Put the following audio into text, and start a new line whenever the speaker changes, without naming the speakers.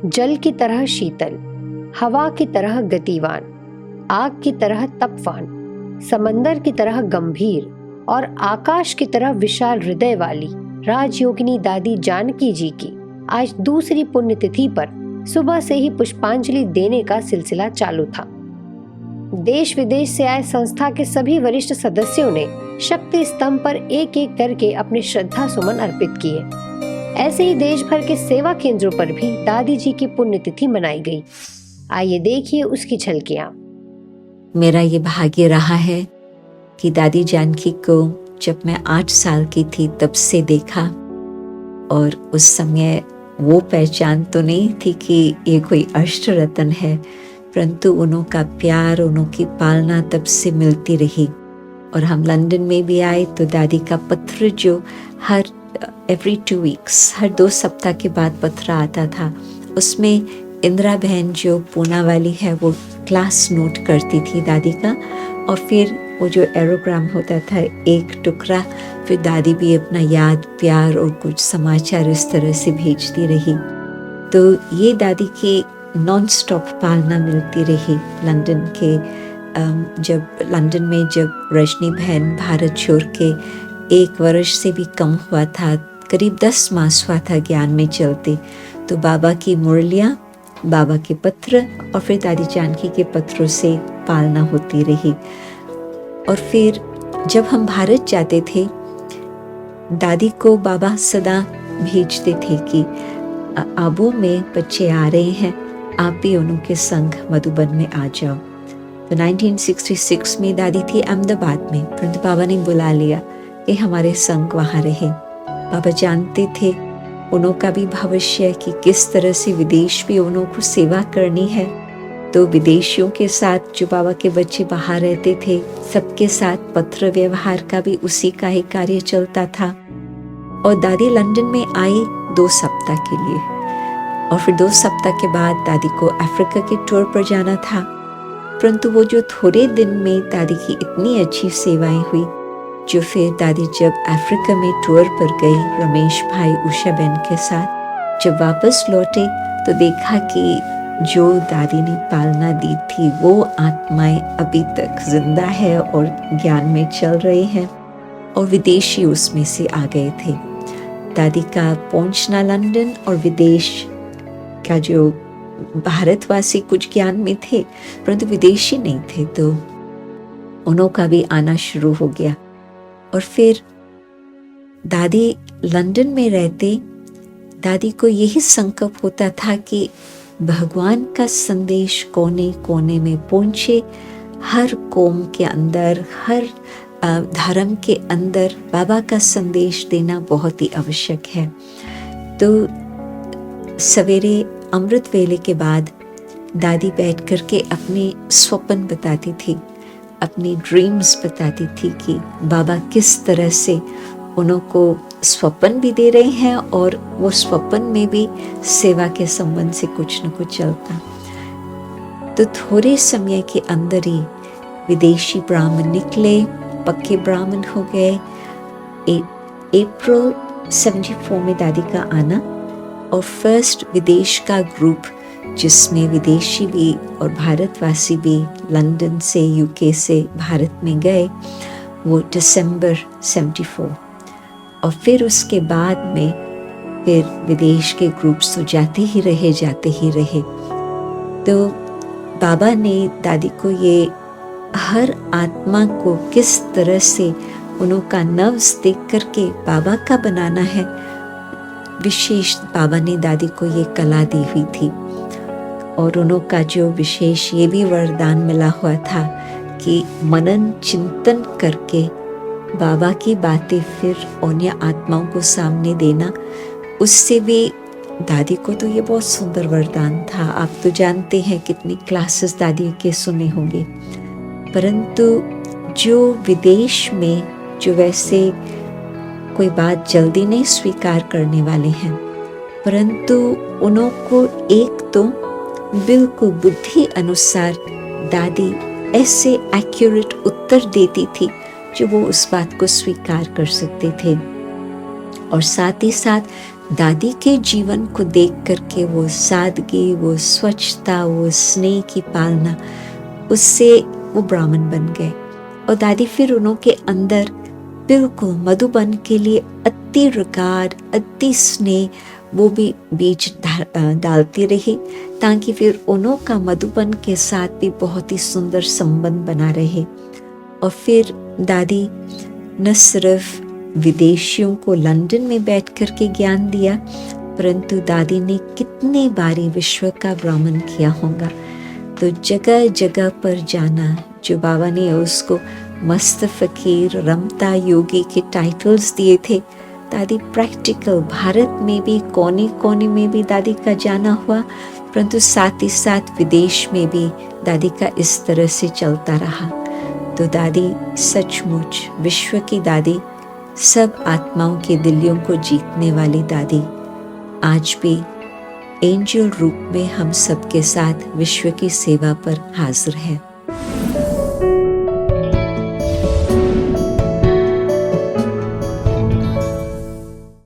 जल की तरह शीतल, हवा की तरह गतिवान, आग की तरह तपवान, समंदर की तरह गंभीर और आकाश की तरह विशाल हृदय वाली राजयोगिनी दादी जानकी जी की आज दूसरी पुण्यतिथि पर सुबह से ही पुष्पांजलि देने का सिलसिला चालू था। देश विदेश से आए संस्था के सभी वरिष्ठ सदस्यों ने शक्ति स्तंभ पर एक एक करके अपने श्रद्धा सुमन अर्पित किए। ऐसे ही देश भर के सेवा केंद्रों पर भी दादी जी की पुण्यतिथि मनाई गई। आइए देखिए उसकी झलकियां।
मेरा ये भाग्य रहा है कि दादी जानकी को जब मैं 8 साल की थी तब से देखा, और उस समय वो पहचान तो नहीं थी कि ये कोई अष्ट रत्न है, परंतु उनका प्यार, उनकी पालना तब से मिलती रही। और हम लंदन में भी आए तो दादी का पत्र जो हर एवरी 2 वीक्स, हर 2 सप्ताह के बाद पत्र आता था, उसमें इंदिरा बहन जो पूना वाली है वो क्लास नोट करती थी दादी का, और फिर वो जो एरोग्राम होता था एक टुकड़ा, फिर दादी भी अपना याद, प्यार और कुछ समाचार इस तरह से भेजती रही। तो ये दादी की नॉन स्टॉप पालना मिलती रही लंदन के। जब लंदन में जब रजनी बहन भारत छोड़ के 1 वर्ष से भी कम हुआ था, करीब 10 मास हुआ था ज्ञान में चलते, तो बाबा की मुरलियाँ, बाबा के पत्र और फिर दादी जानकी के पत्रों से पालना होती रही। और फिर जब हम भारत जाते थे, दादी को बाबा सदा भेजते थे कि आबू में बच्चे आ रहे हैं, आप भी उनके संग मधुबन में आ जाओ। तो 1966 में दादी थी अहमदाबाद में, परंतु बाबा ने बुला लिया कि हमारे संग वहाँ रहे। बाबा जानते थे उनका भी भविष्य कि किस तरह से विदेश भी उनको सेवा करनी है। तो विदेशियों के साथ जो बाबा के बच्चे बाहर रहते थे, सबके साथ पत्र व्यवहार का भी उसी का ही कार्य चलता था। और दादी लंदन में आई 2 सप्ताह के लिए, और फिर 2 सप्ताह के बाद दादी को अफ्रीका के टूर पर जाना था। परंतु वो जो थोड़े दिन में दादी की इतनी अच्छी सेवाएं हुई, जो फिर दादी जब अफ्रीका में टूर पर गई रमेश भाई, उषा बहन के साथ, जब वापस लौटे तो देखा कि जो दादी ने पालना दी थी वो आत्माएं अभी तक जिंदा है और ज्ञान में चल रही हैं, और विदेशी उसमें से आ गए थे। दादी का पहुंचना लंदन और विदेश का जो भारतवासी कुछ ज्ञान में थे परंतु विदेशी नहीं थे, तो उनका भी आना शुरू हो गया। और फिर दादी लंदन में रहते, दादी को यही संकल्प होता था कि भगवान का संदेश कोने कोने में पहुंचे, हर कौम के अंदर, हर धर्म के अंदर बाबा का संदेश देना बहुत ही आवश्यक है। तो सवेरे अमृत वेले के बाद दादी बैठ कर के अपने स्वप्न बताती थी, अपनी ड्रीम्स बताती थी कि बाबा किस तरह से उनको स्वप्न भी दे रहे हैं, और वो स्वप्न में भी सेवा के संबंध से कुछ न कुछ चलता। तो थोड़े समय के अंदर ही विदेशी ब्राह्मण निकले, पक्के ब्राह्मण हो गए। अप्रैल 74 में दादी का आना, और फर्स्ट विदेश का ग्रुप जिसमें विदेशी भी और भारतवासी भी लंदन से, यूके से भारत में गए, वो दिसंबर 74। और फिर उसके बाद में फिर विदेश के ग्रुप्स तो जाते ही रहे। तो बाबा ने दादी को ये हर आत्मा को किस तरह से उनका नव्स देख करके बाबा का बनाना है, विशेष बाबा ने दादी को ये कला दी हुई थी। और उनका जो विशेष ये भी वरदान मिला हुआ था कि मनन चिंतन करके बाबा की बातें फिर अन्य आत्माओं को सामने देना। उससे भी दादी को तो ये बहुत सुंदर वरदान था। आप तो जानते हैं कितनी क्लासेस दादी के सुने होंगे, परंतु जो विदेश में जो वैसे कोई बात जल्दी नहीं स्वीकार करने वाले हैं, परंतु उनको एक तो बिल्कुल बुद्धि अनुसार दादी ऐसे एक्यूरेट उत्तर देती थी जो वो उस बात को स्वीकार कर सकते थे। और साथ ही साथ दादी के जीवन को देख करके वो सादगी, वो स्वच्छता, वो स्नेह की पालना, उससे वो ब्राह्मण बन गए। और दादी फिर उनके अंदर बिल्कुल मधुबन के लिए अति रिगार्ड, अति स्नेह, वो भी बीज डालती रही, ताकि फिर उन्हों का मधुबन के साथ भी बहुत ही सुंदर संबंध बना रहे। और फिर दादी न सिर्फ विदेशियों को लंदन में बैठ कर के ज्ञान दिया, परंतु दादी ने कितने बारी विश्व का भ्रमण किया होगा। तो जगह जगह पर जाना, जो बाबा ने उसको मस्त फकीर, रमता योगी के टाइटल्स दिए थे, दादी प्रैक्टिकल भारत में भी कोने कोने में भी दादी का जाना हुआ, परंतु साथ ही साथ विदेश में भी दादी का इस तरह से चलता रहा। तो दादी सचमुच विश्व की दादी, सब आत्माओं के दिलों को जीतने वाली दादी, आज भी एंजल रूप में हम सबके साथ विश्व की सेवा पर हाजिर है।